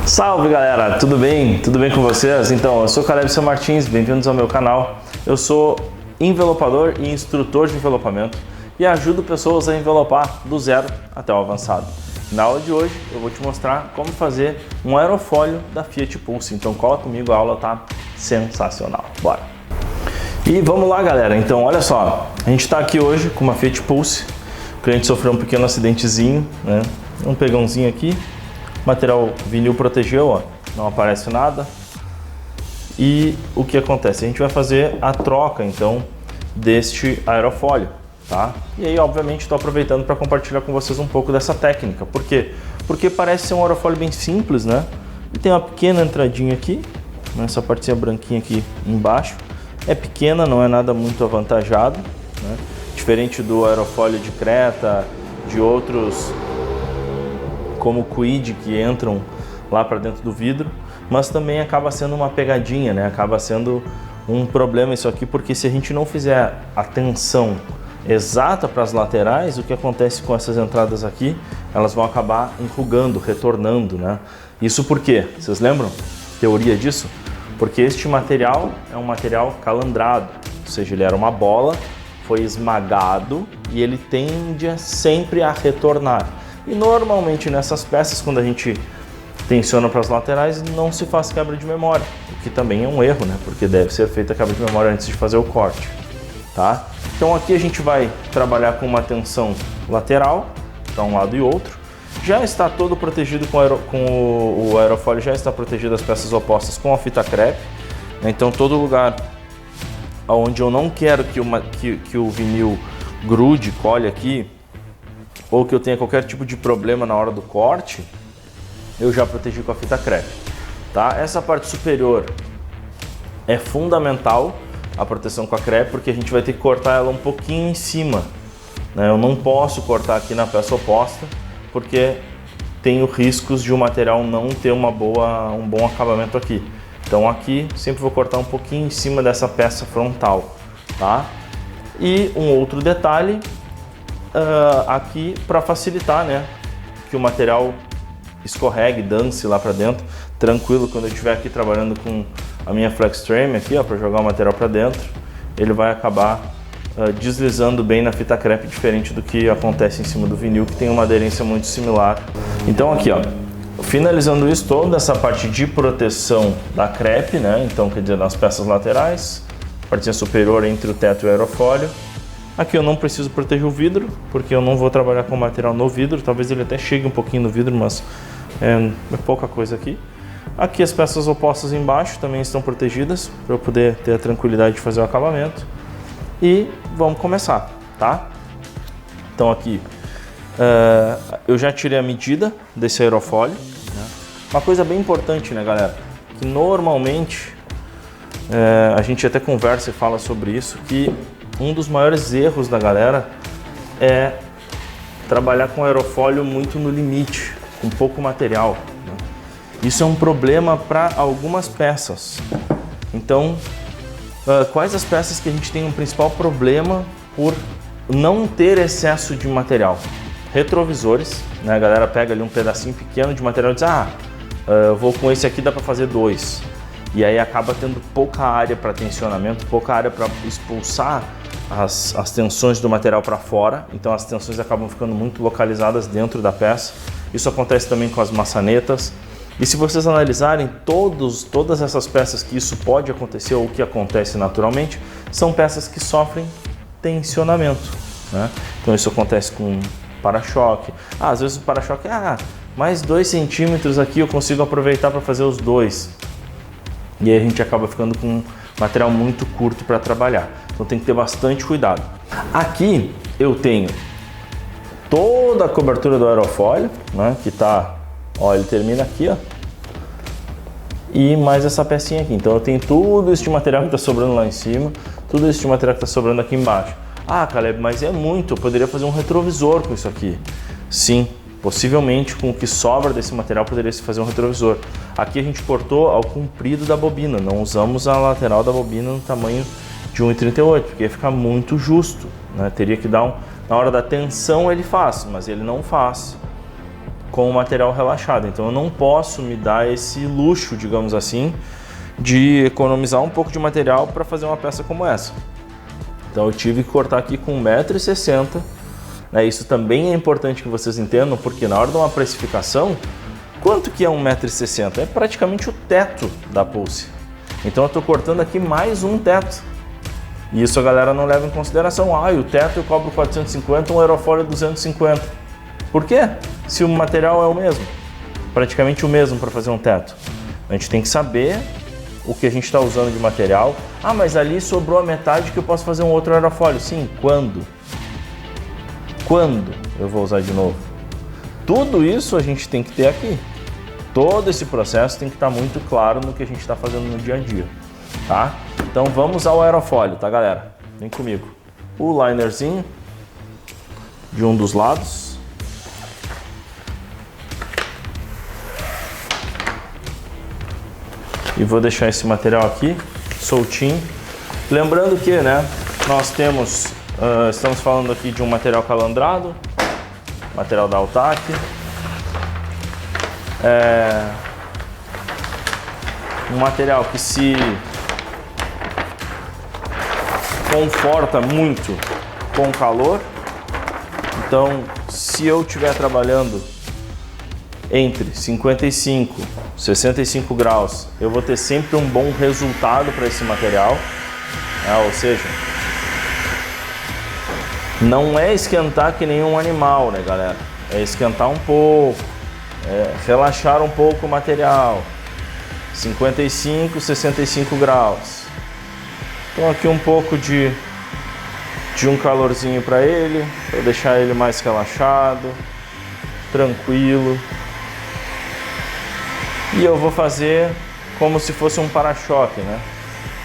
Salve galera, tudo bem? Tudo bem com vocês? Então, eu sou Caleb São Martins, bem-vindos ao meu canal. Eu sou envelopador e instrutor de envelopamento e ajudo pessoas a envelopar do zero até o avançado. Na aula de hoje eu vou te mostrar como fazer um aerofólio da Fiat Pulse, então cola comigo, a aula tá sensacional. Bora! E vamos lá galera, então olha só, a gente está aqui hoje com uma Fiat Pulse, o cliente sofreu um pequeno acidentezinho, né? Um pegãozinho aqui. O material vinil protegeu, ó, não aparece nada. E o que acontece? A gente vai fazer a troca, então, deste aerofólio, tá? E aí, obviamente, estou aproveitando para compartilhar com vocês um pouco dessa técnica. Por quê? Porque parece ser um aerofólio bem simples, né? E tem uma pequena entradinha aqui, essa partezinha branquinha aqui embaixo. É pequena, não é nada muito avantajado, né? Diferente do aerofólio de Creta, de outros como o Quid, que entram lá para dentro do vidro, mas também acaba sendo uma pegadinha, né? Acaba sendo um problema isso aqui, porque se a gente não fizer a tensão exata para as laterais, o que acontece com essas entradas aqui, elas vão acabar enrugando, retornando, né? Isso por quê? Vocês lembram? Teoria disso? Porque este material é um material calandrado, ou seja, ele era uma bola, foi esmagado e ele tende sempre a retornar. E normalmente nessas peças, quando a gente tensiona para as laterais, não se faz quebra de memória, o que também é um erro, né? Porque deve ser feita a quebra de memória antes de fazer o corte, tá? Então aqui a gente vai trabalhar com uma tensão lateral para um lado e outro. Já está todo protegido com o aerofólio, já está protegido as peças opostas com a fita crepe. Então todo lugar onde eu não quero que o vinil grude, colhe aqui, ou que eu tenha qualquer tipo de problema na hora do corte, eu já protegi com a fita crepe, tá? Essa parte superior é fundamental a proteção com a crepe, porque a gente vai ter que cortar ela um pouquinho em cima, né? Eu não posso cortar aqui na peça oposta, porque tenho riscos de o material não ter um bom acabamento aqui. Então aqui sempre vou cortar um pouquinho em cima dessa peça frontal, tá? E um outro detalhe, aqui para facilitar, né, que o material escorregue, dance lá para dentro, tranquilo. Quando eu estiver aqui trabalhando com a minha flex frame aqui, ó, para jogar o material para dentro, ele vai acabar deslizando bem na fita crepe, diferente do que acontece em cima do vinil, que tem uma aderência muito similar. Então aqui, ó, finalizando isso, toda essa parte de proteção da crepe, né, então quer dizer, nas peças laterais, partinha superior entre o teto e o aerofólio. Aqui eu não preciso proteger o vidro, porque eu não vou trabalhar com material no vidro, talvez ele até chegue um pouquinho no vidro, mas é pouca coisa aqui. Aqui as peças opostas embaixo também estão protegidas, para eu poder ter a tranquilidade de fazer o acabamento. E vamos começar, tá? Então aqui, eu já tirei a medida desse aerofólio, né? Uma coisa bem importante, né galera, que normalmente a gente até conversa e fala sobre isso, que um dos maiores erros da galera é trabalhar com aerofólio muito no limite, com pouco material, né? Isso é um problema para algumas peças. Então, quais as peças que a gente tem um principal problema por não ter excesso de material? Retrovisores, né? A galera pega ali um pedacinho pequeno de material e diz, eu vou com esse aqui, dá para fazer 2. E aí acaba tendo pouca área para tensionamento, pouca área para expulsar as tensões do material para fora, então as tensões acabam ficando muito localizadas dentro da peça. Isso acontece também com as maçanetas. E se vocês analisarem todas essas peças que isso pode acontecer ou que acontece naturalmente, são peças que sofrem tensionamento, né? Então isso acontece com para-choque. Às vezes o para-choque, mais 2 centímetros aqui eu consigo aproveitar para fazer os 2. E aí a gente acaba ficando com material muito curto para trabalhar. Então tem que ter bastante cuidado. Aqui eu tenho toda a cobertura do aerofólio, né, que tá, ó, ele termina aqui, ó. E mais essa pecinha aqui. Então eu tenho tudo este material que está sobrando lá em cima, tudo este material que está sobrando aqui embaixo. Caleb, mas é muito, eu poderia fazer um retrovisor com isso aqui. Sim, possivelmente com o que sobra desse material poderia se fazer um retrovisor. Aqui a gente cortou ao comprido da bobina, não usamos a lateral da bobina no tamanho de 1,38, porque ia ficar muito justo, né? Teria que dar na hora da tensão ele faz, mas ele não faz. com o material relaxado. Então eu não posso me dar esse luxo, digamos assim, de economizar um pouco de material para fazer uma peça como essa. Então eu tive que cortar aqui com 1,60 m, né? Isso também é importante que vocês entendam, porque na hora de uma precificação, quanto que é 1,60 m? É praticamente o teto da Pulse. Então eu estou cortando aqui mais um teto. E isso a galera não leva em consideração. Ah, e o teto eu cobro 450, um aerofólio 250. Por quê? Se o material é o mesmo, praticamente o mesmo para fazer um teto. A gente tem que saber o que a gente está usando de material. Ah, mas ali sobrou a metade que eu posso fazer um outro aerofólio. Sim, quando? Quando eu vou usar de novo? Tudo isso a gente tem que ter aqui. Todo esse processo tem que estar muito claro no que a gente está fazendo no dia a dia, tá? Então vamos ao aerofólio, tá, galera? Vem comigo. O linerzinho de um dos lados. E vou deixar esse material aqui soltinho. Lembrando que, né, nós temos, estamos falando aqui de um material calandrado, material da Altac. Um material que se conforta muito com calor. Então, se eu estiver trabalhando entre 55 e 65 graus, eu vou ter sempre um bom resultado para esse material, ou seja, não é esquentar que nem um animal, né, galera? É esquentar um pouco, relaxar um pouco o material. 55, 65 graus. Então aqui um pouco de um calorzinho para ele, para deixar ele mais relaxado, tranquilo. E eu vou fazer como se fosse um para-choque, né?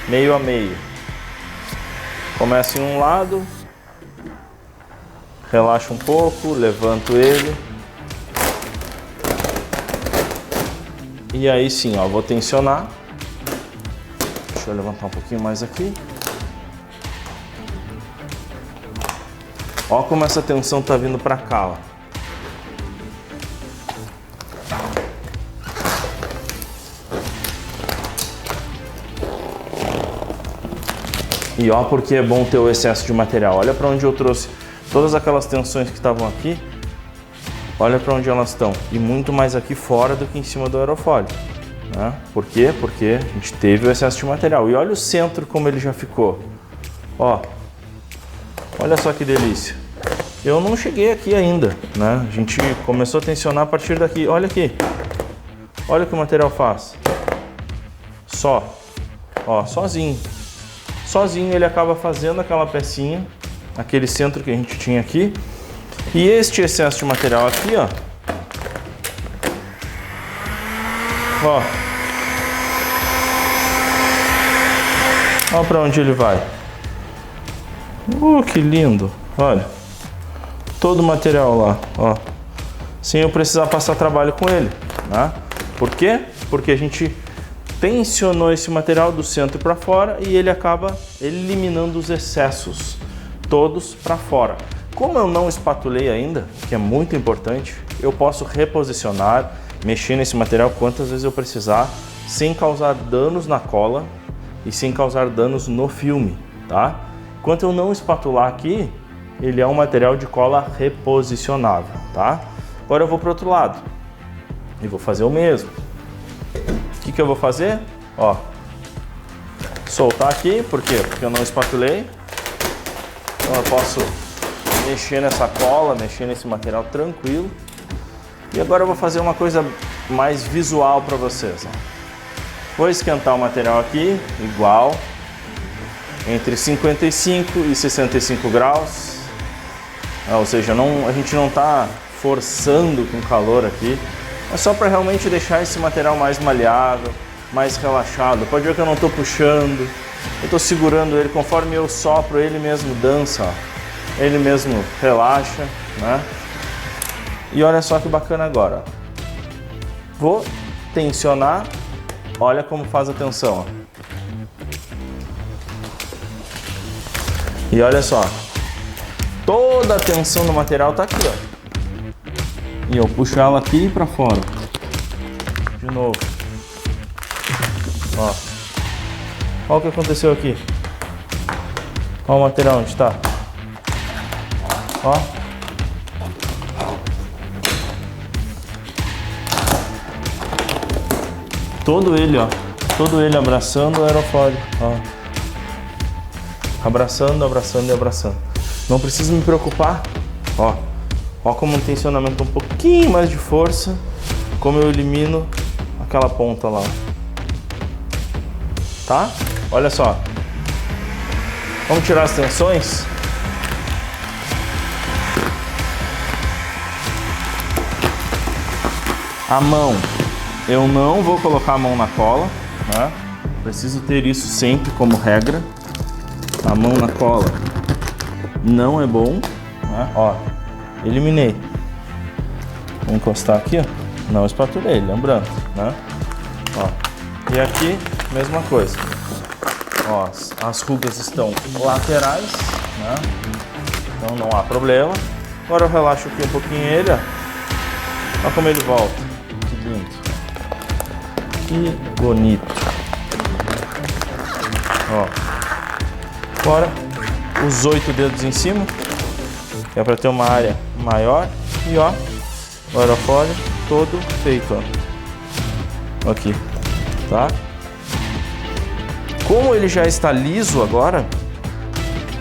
Meio a meio. Começo em um lado, relaxo um pouco, levanto ele. E aí sim, ó, vou tensionar. Deixa eu levantar um pouquinho mais aqui. Ó como essa tensão tá vindo para cá, ó. E ó, porque é bom ter o excesso de material. Olha para onde eu trouxe todas aquelas tensões que estavam aqui. Olha para onde elas estão. E muito mais aqui fora do que em cima do aerofólio, né? Por quê? Porque a gente teve o excesso de material. E olha o centro como ele já ficou. Ó, olha só que delícia. Eu não cheguei aqui ainda, né? A gente começou a tensionar a partir daqui. Olha aqui. Olha o que o material faz. Só. Ó, sozinho. Sozinho ele acaba fazendo aquela pecinha, aquele centro que a gente tinha aqui. E este excesso de material aqui, ó. Ó. Olha para onde ele vai. Que lindo. Olha. Todo o material lá, ó. Sem eu precisar passar trabalho com ele, né? Por quê? Porque a gente tensionou esse material do centro para fora e ele acaba eliminando os excessos todos para fora. Como eu não espatulei ainda, que é muito importante, eu posso reposicionar, mexer nesse material quantas vezes eu precisar, sem causar danos na cola e sem causar danos no filme, tá? Enquanto eu não espatular aqui, ele é um material de cola reposicionável, tá? Agora eu vou para o outro lado e vou fazer o mesmo. O que eu vou fazer? Ó, soltar aqui, por quê? Porque eu não espatulei. Então eu posso mexer nessa cola, mexer nesse material tranquilo. E agora eu vou fazer uma coisa mais visual para vocês, ó. Vou esquentar o material aqui, igual, entre 55 e 65 graus. Ou seja, a gente não está forçando com calor aqui. É só para realmente deixar esse material mais maleável, mais relaxado. Pode ver que eu não estou puxando, eu estou segurando ele. Conforme eu sopro, ele mesmo dança, ó. Ele mesmo relaxa, né? E olha só que bacana agora. Vou tensionar, olha como faz a tensão, ó. E olha só, toda a tensão do material está aqui, ó. E eu puxo ela aqui pra fora. De novo. Ó. Olha o que aconteceu aqui. Olha o material onde tá. Ó. Todo ele, ó. Todo ele abraçando o aerofólio. Ó. Abraçando, abraçando e abraçando. Não preciso me preocupar. Ó. Ó como um tensionamento um pouquinho mais de força. Como eu elimino aquela ponta lá. Tá? Olha só. Vamos tirar as tensões. A mão. Eu não vou colocar a mão na cola, né? Preciso ter isso sempre como regra. A mão na cola não é bom, né? Ó, eliminei. Vou encostar aqui, ó. Não espatulei, lembrando, né? Ó. E aqui, mesma coisa. Ó, as rugas estão laterais, né? Então não há problema. Agora eu relaxo aqui um pouquinho ele, ó. Olha como ele volta. Que lindo. Que bonito. Ó. Agora os 8 dedos em cima, que é para ter uma área maior. E ó, o aerofólio todo feito, ó. Aqui, tá? Como ele já está liso agora,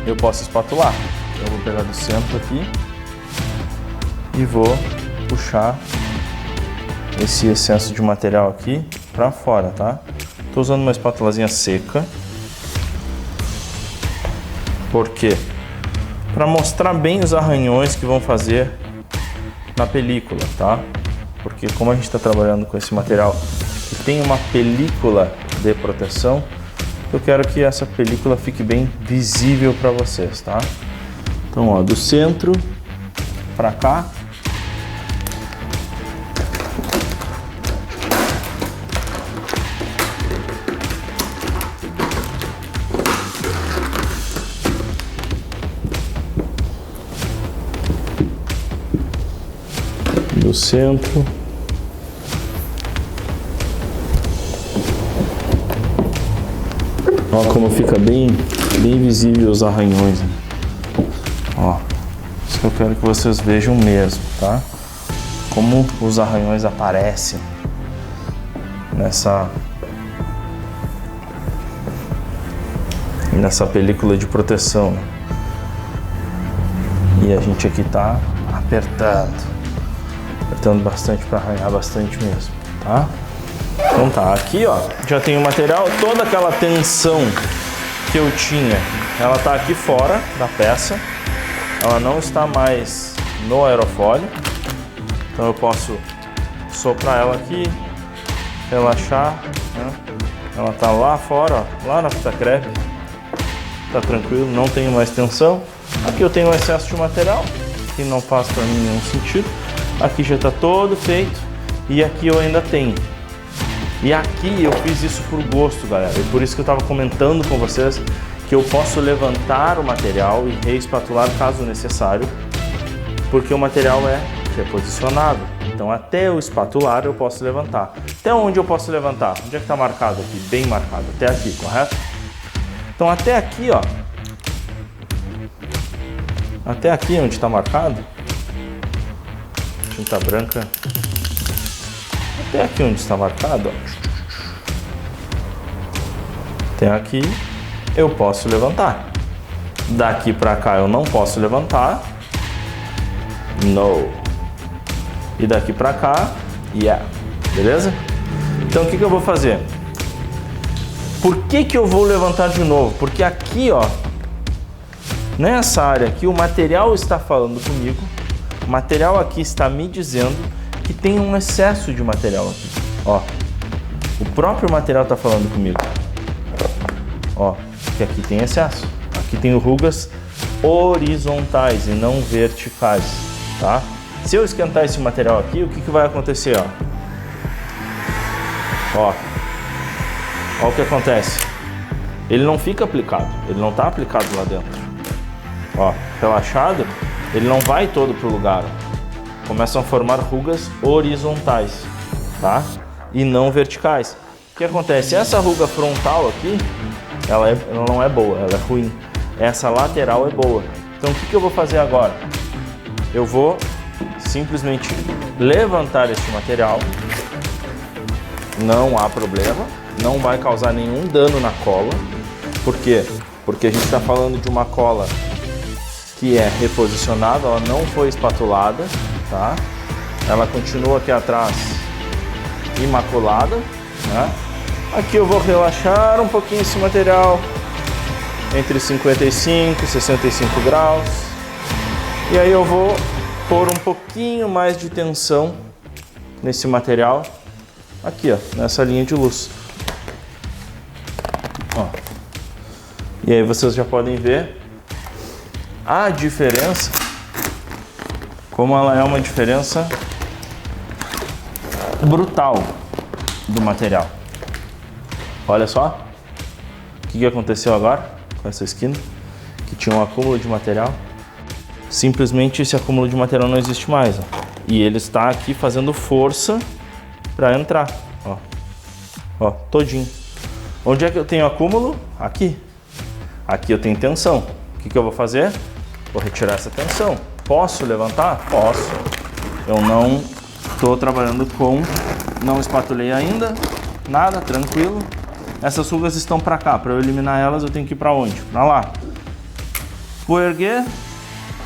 eu posso espatular. Eu vou pegar do centro aqui e vou puxar esse excesso de material aqui para fora, tá? Tô usando uma espátulazinha seca. Por quê? Para mostrar bem os arranhões que vão fazer na película, tá? Porque como a gente está trabalhando com esse material que tem uma película de proteção, eu quero que essa película fique bem visível para vocês, tá? Então, ó, do centro para cá. Do centro. Ó como fica bem visível os arranhões. Ó, isso que eu quero que vocês vejam mesmo, tá? Como os arranhões aparecem nessa película de proteção. E a gente aqui tá apertando bastante para arranhar bastante mesmo, tá? Então tá, aqui ó, já tem o material, toda aquela tensão que eu tinha, ela tá aqui fora da peça, ela não está mais no aerofólio, então eu posso soprar ela aqui, relaxar, né? Ela tá lá fora, ó, lá na fita crepe, tá tranquilo, não tenho mais tensão. Aqui eu tenho excesso de material, que não faz para mim nenhum sentido. Aqui já está todo feito e aqui eu ainda tenho. E aqui eu fiz isso por gosto, galera. E por isso que eu estava comentando com vocês que eu posso levantar o material e reespatular caso necessário, porque o material é reposicionado. Então até eu espatular eu posso levantar. Até onde eu posso levantar? Onde é que está marcado aqui? Bem marcado. Até aqui, correto? Então até aqui, ó. Até aqui onde está marcado. Tinta branca. Até aqui onde está marcado, ó. Até aqui eu posso levantar. Daqui para cá eu não posso levantar. No. E daqui para cá, yeah. Beleza? Então o que eu vou fazer? Por que eu vou levantar de novo? Porque aqui, ó, nessa área aqui, o material está falando comigo. O material aqui está me dizendo que tem um excesso de material aqui. Ó, o próprio material está falando comigo. Ó, que aqui tem excesso. Aqui tem rugas horizontais e não verticais, tá? Se eu esquentar esse material aqui, o que vai acontecer, ó? Ó o que acontece. Ele não fica aplicado, ele não está aplicado lá dentro. Ó, relaxado, ele não vai todo pro lugar. Ó. começam a formar rugas horizontais, tá? E não verticais. O que acontece? Essa ruga frontal aqui, ela não é boa, ela é ruim. Essa lateral é boa. Então o que eu vou fazer agora? Eu vou simplesmente levantar este material. Não há problema, não vai causar nenhum dano na cola. Por quê? Porque a gente está falando de uma cola que é reposicionada, ela não foi espatulada, tá? Ela continua aqui atrás imaculada, né? Aqui eu vou relaxar um pouquinho esse material entre 55 e 65 graus. E aí eu vou pôr um pouquinho mais de tensão nesse material aqui, ó, nessa linha de luz. Ó. E aí vocês já podem ver a diferença, como ela é uma diferença brutal do material. Olha só o que aconteceu agora com essa esquina, que tinha um acúmulo de material. Simplesmente esse acúmulo de material não existe mais, ó. E ele está aqui fazendo força para entrar, ó. Ó, todinho. Onde é que eu tenho acúmulo? Aqui. Aqui eu tenho tensão. O que eu vou fazer? Vou retirar essa tensão. Posso levantar? Posso. Eu não estou trabalhando com... Não espatulei ainda. Nada, tranquilo. Essas rugas estão para cá. Para eu eliminar elas, eu tenho que ir para onde? Para lá. Vou erguer,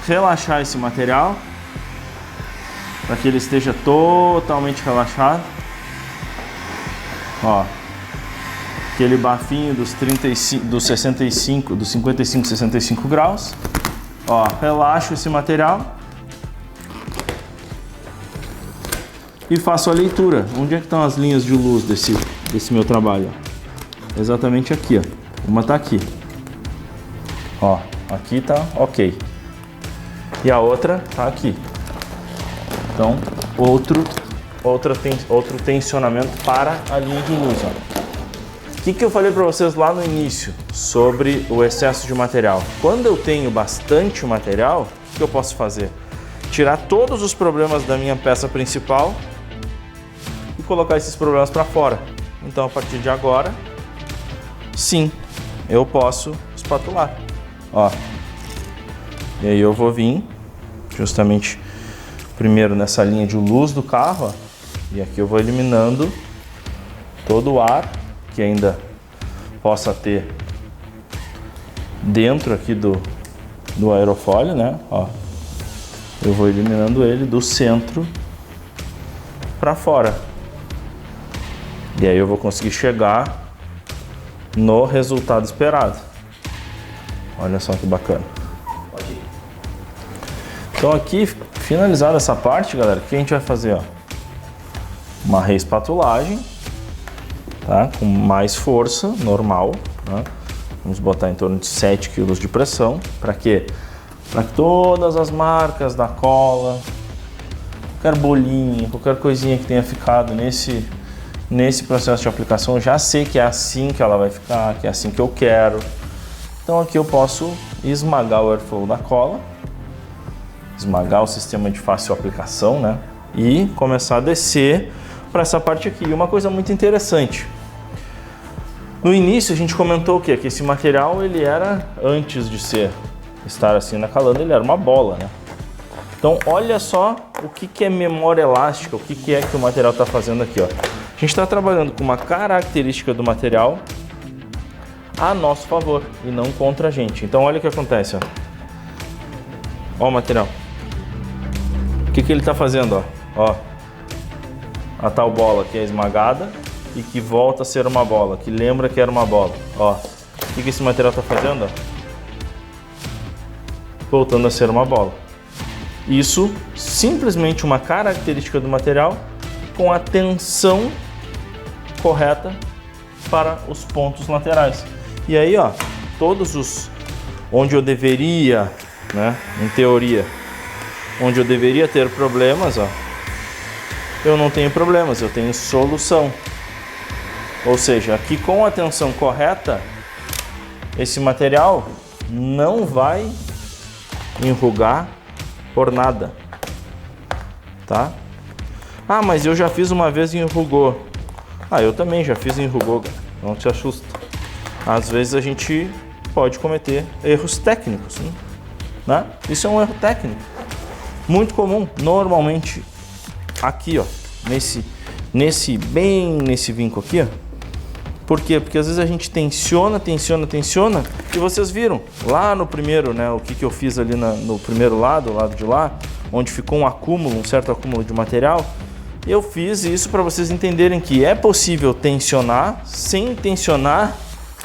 relaxar esse material para que ele esteja totalmente relaxado. Ó, aquele bafinho dos 35, dos 65, dos 55, 65 graus. Ó, relaxo esse material e faço a leitura. Onde é que estão as linhas de luz desse meu trabalho? Exatamente aqui, ó. Uma tá aqui. Ó, aqui tá ok. E a outra tá aqui. Então, outro tensionamento para a linha de luz, ó. O que eu falei para vocês lá no início sobre o excesso de material? Quando eu tenho bastante material, o que eu posso fazer? Tirar todos os problemas da minha peça principal e colocar esses problemas para fora. Então, a partir de agora, sim, eu posso espatular. Ó. E aí eu vou vir justamente primeiro nessa linha de luz do carro, ó, e aqui eu vou eliminando todo o ar que ainda possa ter dentro aqui do aerofólio, né? Ó, eu vou eliminando ele do centro para fora. E aí eu vou conseguir chegar no resultado esperado. Olha só que bacana. Então aqui, finalizada essa parte, galera, o que a gente vai fazer? Ó? Uma reespatulagem, tá? Com mais força, normal, né? Vamos botar em torno de 7 kg de pressão. Para quê? Para que todas as marcas da cola, qualquer bolinha, qualquer coisinha que tenha ficado nesse processo de aplicação, eu já sei que é assim que ela vai ficar, que é assim que eu quero. Então aqui eu posso esmagar o airflow da cola, esmagar o sistema de fácil aplicação, né? E começar a descer para essa parte aqui. E uma coisa muito interessante, no início a gente comentou o quê? Que esse material, ele era, antes de estar assim na calanda, ele era uma bola, né? Então olha só o que é memória elástica, o que é que o material está fazendo aqui, ó. A gente está trabalhando com uma característica do material a nosso favor e não contra a gente. Então olha o que acontece, ó. Ó o material. O que ele está fazendo, ó? Ó, a tal bola que é esmagada e que volta a ser uma bola, que lembra que era uma bola. Ó, o que esse material está fazendo? Ó? Voltando a ser uma bola. Isso simplesmente uma característica do material com a tensão correta para os pontos laterais. E aí, ó, todos os onde eu deveria, né, em teoria, onde eu deveria ter problemas, ó, eu não tenho problemas, eu tenho solução. Ou seja, aqui com a tensão correta, esse material não vai enrugar por nada. tá? Ah, mas eu já fiz uma vez e enrugou. Ah, eu também já fiz e enrugou, cara. Não te assusta. Às vezes a gente pode cometer erros técnicos, né? Isso é um erro técnico muito comum, normalmente aqui, ó, bem nesse vinco aqui, ó. Por quê? Porque às vezes a gente tensiona e vocês viram lá no primeiro, né, o que eu fiz ali no primeiro lado, o lado de lá, onde ficou um acúmulo, um certo acúmulo de material. Eu fiz isso para vocês entenderem que é possível tensionar sem tensionar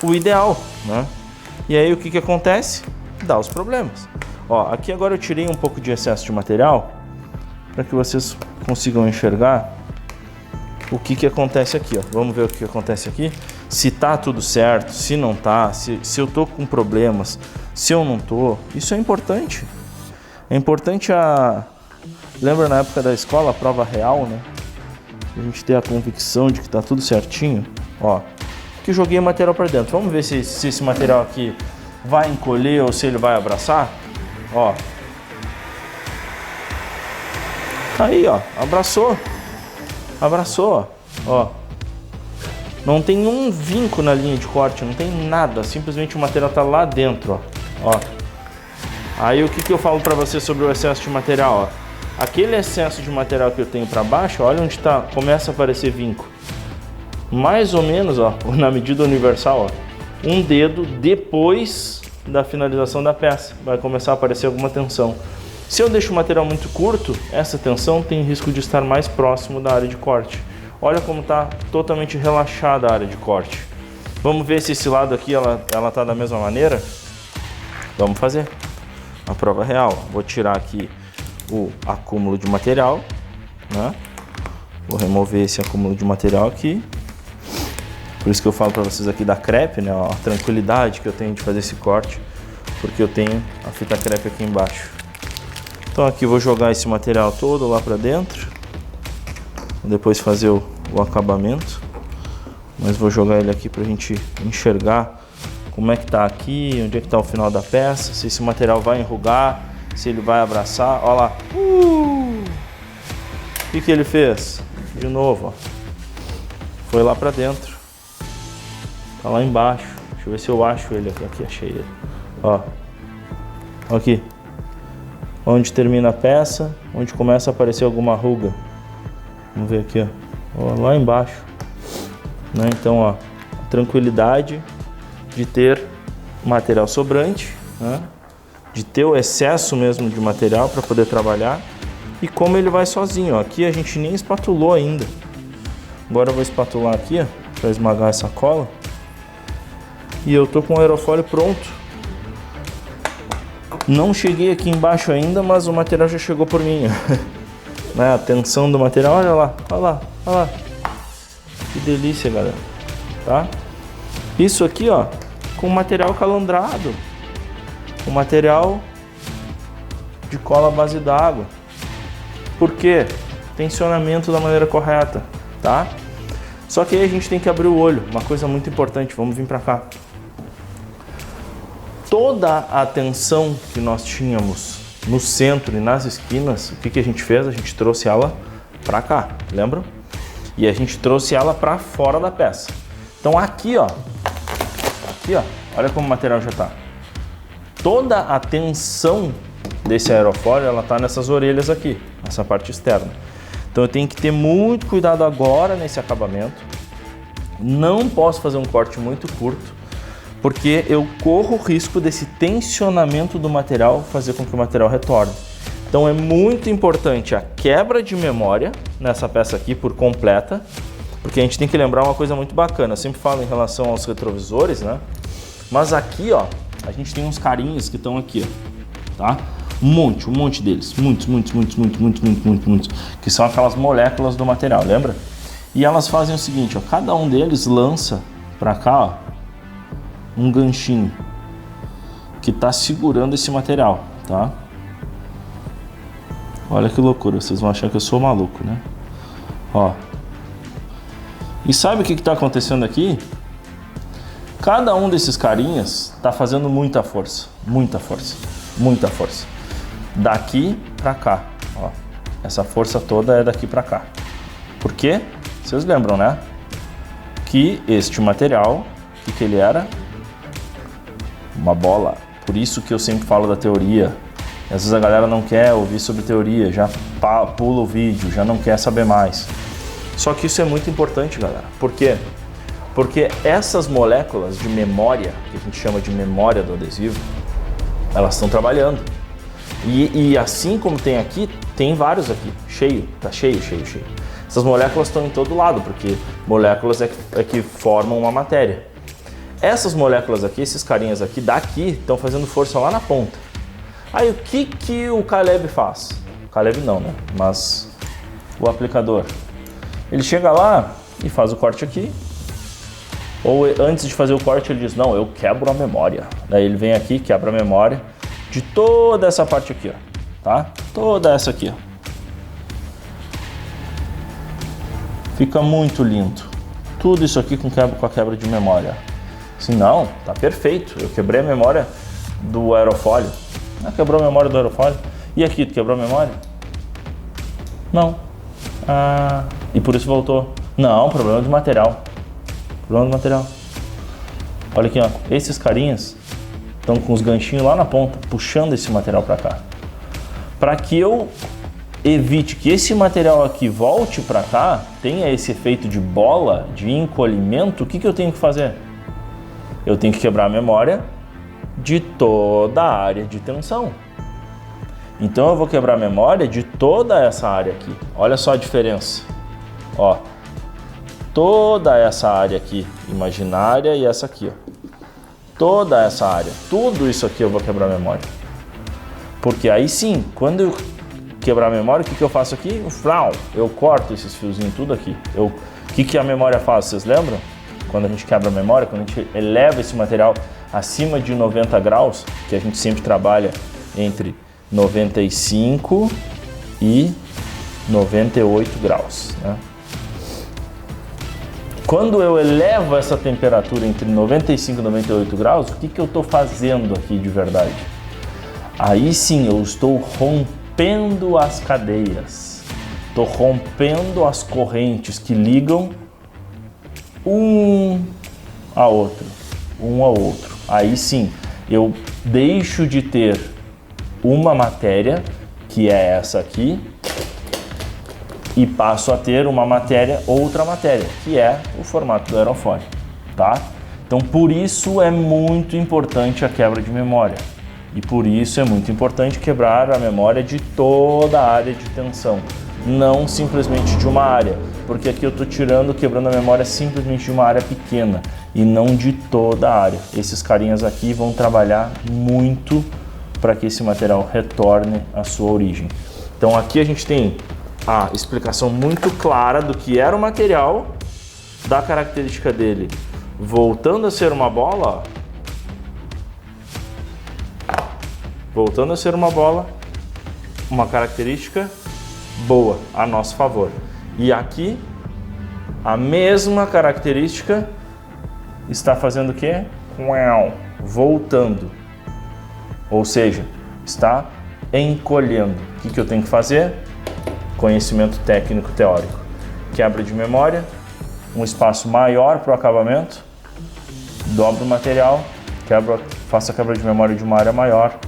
o ideal, né? E aí o que acontece? Dá os problemas. Ó, aqui agora eu tirei um pouco de excesso de material para que vocês consigam enxergar o que acontece aqui, ó. Vamos ver o que acontece aqui. Se tá tudo certo, se não tá, se eu tô com problemas, se eu não tô. Isso é importante. É importante Lembra na época da escola, a prova real, né? A gente ter a convicção de que tá tudo certinho. Ó, que joguei material para dentro. Vamos ver se esse material aqui vai encolher ou se ele vai abraçar. Ó. Aí, ó, abraçou. Abraçou, ó. Não tem um vinco na linha de corte, não tem nada. Simplesmente o material tá lá dentro, ó. Aí o que eu falo para você sobre o excesso de material, ó? Aquele excesso de material que eu tenho para baixo, olha onde tá, começa a aparecer vinco. Mais ou menos, ó, na medida universal, ó, um dedo depois da finalização da peça, vai começar a aparecer alguma tensão. Se eu deixo o material muito curto, essa tensão tem risco de estar mais próximo da área de corte. Olha como está totalmente relaxada a área de corte. Vamos ver se esse lado aqui ela tá da mesma maneira? Vamos fazer a prova real. Vou tirar aqui o acúmulo de material, né? Vou remover esse acúmulo de material aqui. Por isso que eu falo para vocês aqui da crepe, né? A tranquilidade que eu tenho de fazer esse corte, porque eu tenho a fita crepe aqui embaixo. Então aqui vou jogar esse material todo lá para dentro, depois fazer o acabamento, mas vou jogar ele aqui para a gente enxergar como é que tá aqui, onde é que tá o final da peça, se esse material vai enrugar, se ele vai abraçar. Olha lá, o que ele fez? De novo, ó. Foi lá para dentro, tá lá embaixo. Deixa eu ver se eu acho ele aqui, achei ele. Ó, aqui. Onde termina a peça, onde começa a aparecer alguma ruga. Vamos ver aqui, ó, lá embaixo, né? Então, ó, a tranquilidade de ter material sobrante, né? De ter o excesso mesmo de material para poder trabalhar, e como ele vai sozinho, ó. Aqui a gente nem espatulou ainda. Agora eu vou espatular aqui, ó, para esmagar essa cola, e eu tô com o aerofólio pronto. Não cheguei aqui embaixo ainda, mas o material já chegou por mim. Né? A tensão do material, olha lá, olha lá, olha lá. Que delícia, galera. Tá? Isso aqui, ó, com material calandrado. Com material de cola à base d'água. Por quê? Tensionamento da maneira correta, tá? Só que aí a gente tem que abrir o olho. Uma coisa muito importante, vamos vir pra cá. Toda a tensão que nós tínhamos no centro e nas esquinas, o que a gente fez? A gente trouxe ela para cá, lembram? E a gente trouxe ela para fora da peça. Então aqui, ó, olha como o material já tá. Toda a tensão desse aerofólio, ela tá nessas orelhas aqui, nessa parte externa. Então eu tenho que ter muito cuidado agora nesse acabamento. Não posso fazer um corte muito curto, porque eu corro o risco desse tensionamento do material fazer com que o material retorne. Então é muito importante a quebra de memória nessa peça aqui por completa, porque a gente tem que lembrar uma coisa muito bacana. Eu sempre falo em relação aos retrovisores, né? Mas aqui, ó, a gente tem uns carinhos que estão aqui, ó, tá? Um monte deles, muitos, que são aquelas moléculas do material, lembra? E elas fazem o seguinte, ó, cada um deles lança para cá, ó, um ganchinho que está segurando esse material, tá? Olha que loucura, vocês vão achar que eu sou maluco, né? Ó. E sabe o que está acontecendo aqui? Cada um desses carinhas está fazendo muita força. Daqui para cá, ó. Essa força toda é daqui para cá. Por quê? Vocês lembram, né? Que este material, o que ele era? Uma bola. Por isso que eu sempre falo da teoria. Às vezes a galera não quer ouvir sobre teoria, já pula o vídeo, já não quer saber mais. Só que isso é muito importante, galera. Por quê? Porque essas moléculas de memória, que a gente chama de memória do adesivo, elas estão trabalhando. E assim como tem aqui, tem vários aqui, cheio, tá cheio. Essas moléculas estão em todo lado, porque moléculas é que formam uma matéria. Essas moléculas aqui, esses carinhas aqui, daqui, estão fazendo força lá na ponta. Aí o que o Caleb faz? O Caleb não, né? Mas o aplicador. Ele chega lá e faz o corte aqui. Ou antes de fazer o corte ele diz, não, eu quebro a memória. Daí ele vem aqui, quebra a memória de toda essa parte aqui, ó, tá? Toda essa aqui, ó. Fica muito lindo. Tudo isso aqui com a quebra de memória. Se não, tá perfeito. Eu quebrei a memória do aerofólio. Ah, quebrou a memória do aerofólio. E aqui, tu quebrou a memória? Não. Ah, e por isso voltou. Não, problema do material. Problema do material. Olha aqui, ó. Esses carinhas estão com os ganchinhos lá na ponta, puxando esse material para cá. Para que eu evite que esse material aqui volte para cá, tenha esse efeito de bola, de encolhimento, o que eu tenho que fazer? Eu tenho que quebrar a memória de toda a área de tensão. Então eu vou quebrar a memória de toda essa área aqui. Olha só a diferença. Ó, toda essa área aqui imaginária e essa aqui, ó. Toda essa área, tudo isso aqui eu vou quebrar a memória. Porque aí sim, quando eu quebrar a memória, o que eu faço aqui? Eu corto esses fiozinhos tudo aqui. O que a memória faz? Vocês lembram? Quando a gente quebra a memória, quando a gente eleva esse material acima de 90 graus, que a gente sempre trabalha entre 95 e 98 graus, né? Quando eu elevo essa temperatura entre 95 e 98 graus, o que eu estou fazendo aqui de verdade? Aí sim eu estou rompendo as cadeias, estou rompendo as correntes que ligam um ao outro. Aí sim eu deixo de ter uma matéria, que é essa aqui, e passo a ter outra matéria, que é o formato do aerofólio, tá? Então, por isso é muito importante a quebra de memória. E por isso é muito importante quebrar a memória de toda a área de tensão, não simplesmente de uma área, porque aqui eu estou quebrando a memória simplesmente de uma área pequena e não de toda a área. Esses carinhas aqui vão trabalhar muito para que esse material retorne à sua origem. Então, aqui a gente tem a explicação muito clara do que era o material, da característica dele voltando a ser uma bola, uma característica boa a nosso favor. E aqui a mesma característica está fazendo o quê? Voltando, ou seja, está encolhendo. O que eu tenho que fazer? Conhecimento técnico teórico. Quebra de memória, um espaço maior para o acabamento, dobro o material, faço a quebra de memória de uma área maior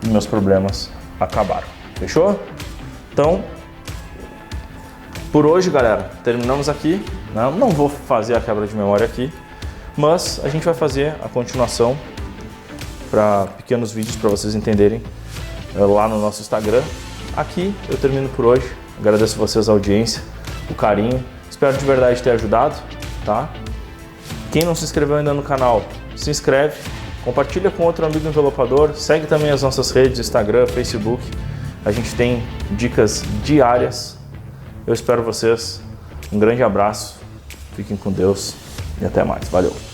e meus problemas acabaram. Fechou? Então, por hoje, galera, terminamos aqui. Não vou fazer a quebra de memória aqui, mas a gente vai fazer a continuação para pequenos vídeos para vocês entenderem lá no nosso Instagram. Aqui eu termino por hoje. Agradeço a vocês a audiência, o carinho. Espero de verdade ter ajudado, tá? Quem não se inscreveu ainda no canal, se inscreve, compartilha com outro amigo envelopador, segue também as nossas redes, Instagram, Facebook. A gente tem dicas diárias. Eu espero vocês. Um grande abraço, fiquem com Deus e até mais. Valeu!